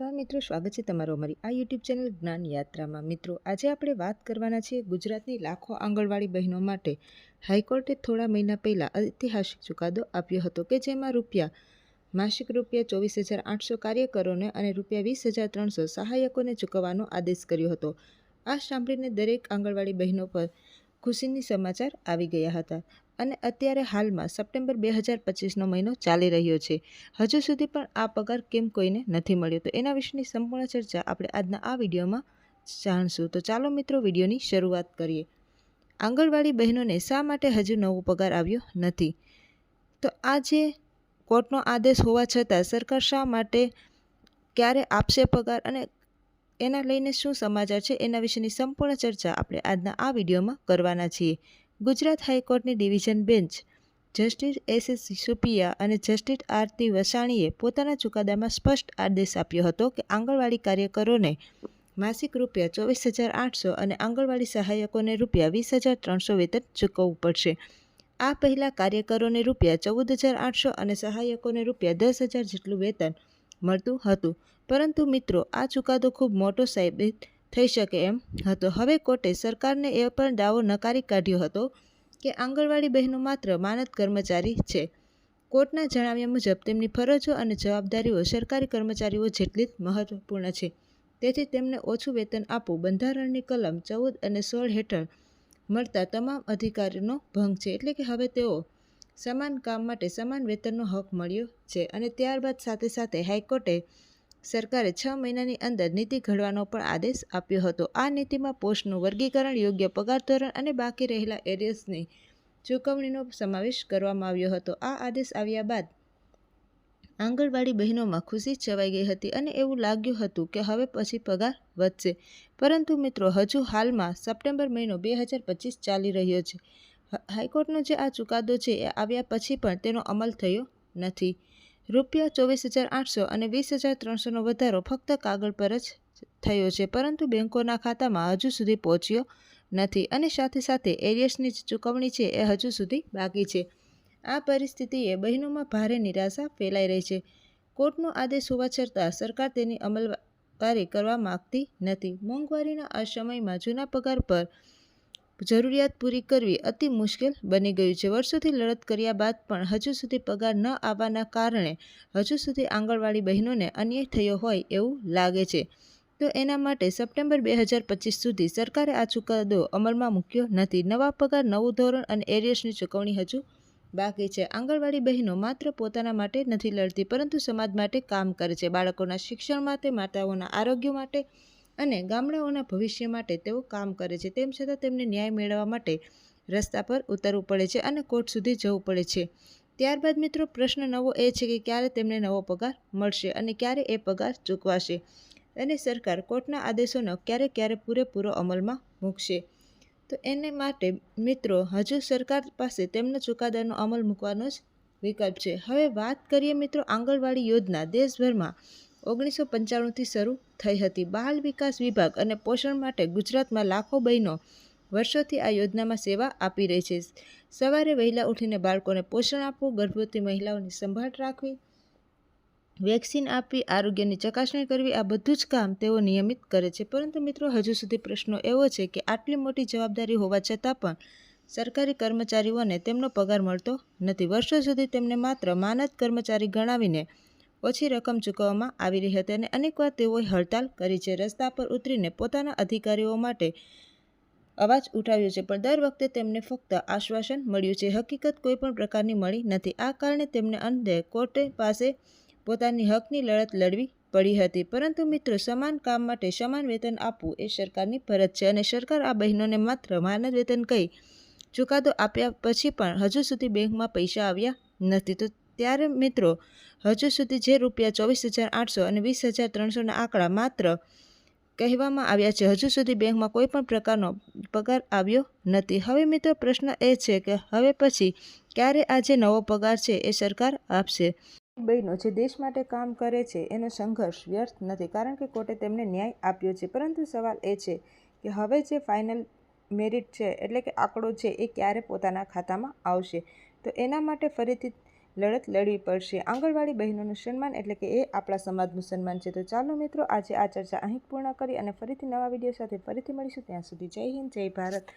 મિત્રો, સ્વાગત છે તમારું અમારી આ યુટ્યુબ ચેનલ જ્ઞાન યાત્રામાં। મિત્રો, આજે આપણે વાત કરવાના છીએ ગુજરાતની લાખો આંગણવાડી બહેનો માટે હાઈકોર્ટે થોડા મહિના પહેલાં ઐતિહાસિક ચુકાદો આપ્યો હતો કે જેમાં માસિક રૂપિયા 24,800 કાર્યકરોને અને રૂપિયા 20,300 સહાયકોને ચૂકવવાનો આદેશ કર્યો હતો। આ સાંભળીને દરેક આંગણવાડી બહેનો પર ખુશીની સમાચાર આવી ગયા હતા અને અત્યારે હાલમાં સપ્ટેમ્બર 2025નો મહિનો ચાલી રહ્યો છે। હજુ સુધી પણ આ પગાર કેમ કોઈને નથી મળ્યો, તો એના વિશેની સંપૂર્ણ ચર્ચા આપણે આજના આ વિડીયોમાં જાણશું। તો ચાલો મિત્રો, વિડીયોની શરૂઆત કરીએ। આંગણવાડી બહેનોને શા માટે હજુ નવો પગાર આવ્યો નથી? તો આ જે કોર્ટનો આદેશ હોવા છતાં સરકાર શા માટે ક્યારે આપશે પગાર અને એના લઈને શું સમાચાર છે, એના વિશેની સંપૂર્ણ ચર્ચા આપણે આજના આ વિડીયોમાં કરવાના છીએ। ગુજરાત હાઈકોર્ટની ડિવિઝન બેન્ચ જસ્ટિસ એસ.એસ. સિસોપિયા અને જસ્ટિસ આરતી વસાણીએ પોતાના ચુકાદામાં સ્પષ્ટ આદેશ આપ્યો હતો કે આંગણવાડી કાર્યકરોને માસિક રૂપિયા 24,800 અને આંગણવાડી સહાયકોને રૂપિયા 20,300 વેતન ચૂકવવું પડશે। આ પહેલાં કાર્યકરોને રૂપિયા 14,800 અને સહાયકોને રૂપિયા 10,000 જેટલું વેતન મળતું હતું, પરંતુ મિત્રો, આ ચુકાદો ખૂબ મોટો સાબિત થઈ શકે એમ હતો। હવે કોર્ટે સરકારને એ પણ દાવો નકારી કાઢ્યો હતો કે આંગણવાડી બહેનો માત્ર માનદ કર્મચારી છે। કોર્ટના જણાવ્યા મુજબ તેમની ફરજો અને જવાબદારીઓ સરકારી કર્મચારીઓ જેટલી જ મહત્વપૂર્ણ છે, તેથી તેમને ઓછું વેતન આપવું બંધારણની કલમ 14 અને 16 હેઠળ મળતા તમામ અધિકારોનો ભંગ છે। એટલે કે હવે તેઓ સમાન કામ માટે સમાન વેતનનો હક મળ્યો છે। અને ત્યારબાદ સાથે સાથે હાઈકોર્ટે સરકારે 6 મહિનાની અંદર નીતિ ઘડવાનો પણ આદેશ આપ્યો હતો। આ નીતિમાં પોસ્ટનું વર્ગીકરણ, યોગ્ય પગાર ધોરણ અને બાકી રહેલા એરિયર્સની ચૂકવણીનો સમાવેશ કરવામાં આવ્યો હતો। આ આદેશ આવ્યા બાદ આંગણવાડી બહેનોમાં ખુશી છવાઈ ગઈ હતી અને એવું લાગ્યું હતું કે હવે પછી પગાર વધશે, પરંતુ મિત્રો, હજુ હાલમાં સપ્ટેમ્બર મહિનો 2025 ચાલી રહ્યો છે। હાઈકોર્ટનો જે આ ચુકાદો છે એ આવ્યા પછી પણ તેનો અમલ થયો નથી। રૂપિયા 24,800 અને 20,300નો વધારો ફક્ત કાગળ પર જ થયો છે, પરંતુ બેંકોના ખાતામાં હજુ સુધી પહોંચ્યો નથી અને સાથે સાથે એરિયર્સની ચૂકવણી છે એ હજુ સુધી બાકી છે। આ પરિસ્થિતિએ બહેનોમાં ભારે નિરાશા ફેલાઈ રહી છે। કોર્ટનો આદેશ હોવા છતાં સરકાર તેની અમલવારી કરવા માંગતી નથી। મોંઘવારીના આ સમયમાં જૂના પગાર પર જરૂરિયાત પૂરી કરવી અતિ મુશ્કેલ બની ગયું છે। વર્ષોથી લડત કર્યા બાદ પણ હજુ સુધી પગાર ન આવવાના કારણે હજુ સુધી આંગણવાડી બહેનોને અન્યાય થયો હોય એવું લાગે છે। તો એના માટે સપ્ટેમ્બર 2025 સુધી સરકારે આ ચુકાદો અમલમાં મૂક્યો નથી। નવા પગાર, નવું ધોરણ અને એરિયર્સની ચૂકવણી હજુ બાકી છે। આંગણવાડી બહેનો માત્ર પોતાના માટે નથી લડતી, પરંતુ સમાજ માટે કામ કરે છે। બાળકોના શિક્ષણ માટે, માતાઓના આરોગ્ય માટે અને ગામડાઓના ભવિષ્ય માટે તેઓ કામ કરે છે। તેમ છતાં તેમને ન્યાય મેળવવા માટે રસ્તા પર ઉતરવું પડે છે અને કોર્ટ સુધી જવું પડે છે। ત્યારબાદ મિત્રો, પ્રશ્ન નવો એ છે કે ક્યારે તેમને નવો પગાર મળશે અને ક્યારે એ પગાર ચૂકવાશે અને સરકાર કોર્ટના આદેશોનો ક્યારે પૂરેપૂરો અમલમાં મૂકશે। તો એને માટે મિત્રો, હજુ સરકાર પાસે તેમનો ચુકાદાનો અમલ મૂકવાનો જ વિકલ્પ છે। હવે વાત કરીએ મિત્રો, આંગણવાડી યોજના દેશભરમાં 1995થી શરૂ થઈ હતી। બાળ વિકાસ વિભાગ અને પોષણ માટે ગુજરાતમાં લાખો બહેનો વર્ષોથી આ યોજનામાં સેવા આપી રહી છે। સવારે વહેલા ઉઠીને બાળકોને પોષણ આપવું, ગર્ભવતી મહિલાઓની સંભાળ રાખવી, વેક્સિન આપવી, આરોગ્યની ચકાસણી કરવી, આ બધું જ કામ તેઓ નિયમિત કરે છે। પરંતુ મિત્રો, હજુ સુધી પ્રશ્ન એવો છે કે આટલી મોટી જવાબદારી હોવા છતાં પણ સરકારી કર્મચારીઓને તેમનો પગાર મળતો નથી। વર્ષો સુધી તેમને માત્ર માનદ કર્મચારી ગણાવીને ઓછી રકમ ચૂકવવામાં આવી રહી હતી અને અનેકવાર તેઓએ હડતાલ કરી છે, રસ્તા પર ઉતરીને પોતાના અધિકારીઓ માટે અવાજ ઉઠાવ્યો છે, પણ દર વખતે તેમને ફક્ત આશ્વાસન મળ્યું છે, હકીકત કોઈ પણ પ્રકારની મળી નથી। આ કારણે તેમને અંતે કોર્ટ પાસે પોતાની હકની લડત લડવી પડી હતી। પરંતુ મિત્રો, સમાન કામ માટે સમાન વેતન આપવું એ સરકારની ફરજ છે અને સરકાર આ બહેનોને માત્ર માનદ વેતન કહી ચુકાદો આપ્યા પછી પણ હજુ સુધી બેંકમાં પૈસા આવ્યા નથી। તો ત્યારે મિત્રો, હજુ સુધી જે રૂપિયા 24,800 અને 20,300ના આંકડા માત્ર કહેવામાં આવ્યા છે, હજુ સુધી બેંકમાં કોઈ પણ પ્રકારનો પગાર આવ્યો નથી। હવે મિત્રો, પ્રશ્ન એ છે કે હવે પછી ક્યારે આ જે નવો પગાર છે એ સરકાર આપશે? બહેનો જે દેશ માટે કામ કરે છે એનો સંઘર્ષ વ્યર્થ નથી, કારણ કે કોર્ટે તેમને ન્યાય આપ્યો છે। પરંતુ સવાલ એ છે કે હવે જે ફાઇનલ મેરિટ છે, એટલે કે આંકડો છે, એ ક્યારે પોતાના ખાતામાં આવશે? તો એના માટે ફરીથી લડત લડવી પડશે. આંગણવાડી બહેનોનું સન્માન એટલે કે એ આપણા સમાજનું સન્માન છે. તો ચાલો મિત્રો, આજે આ ચર્ચા અહીં પૂર્ણ કરી અને ફરીથી નવા વિડીયો સાથે ફરીથી મળીશું. ત્યાં સુધી જય હિન્દ, જય ભારત.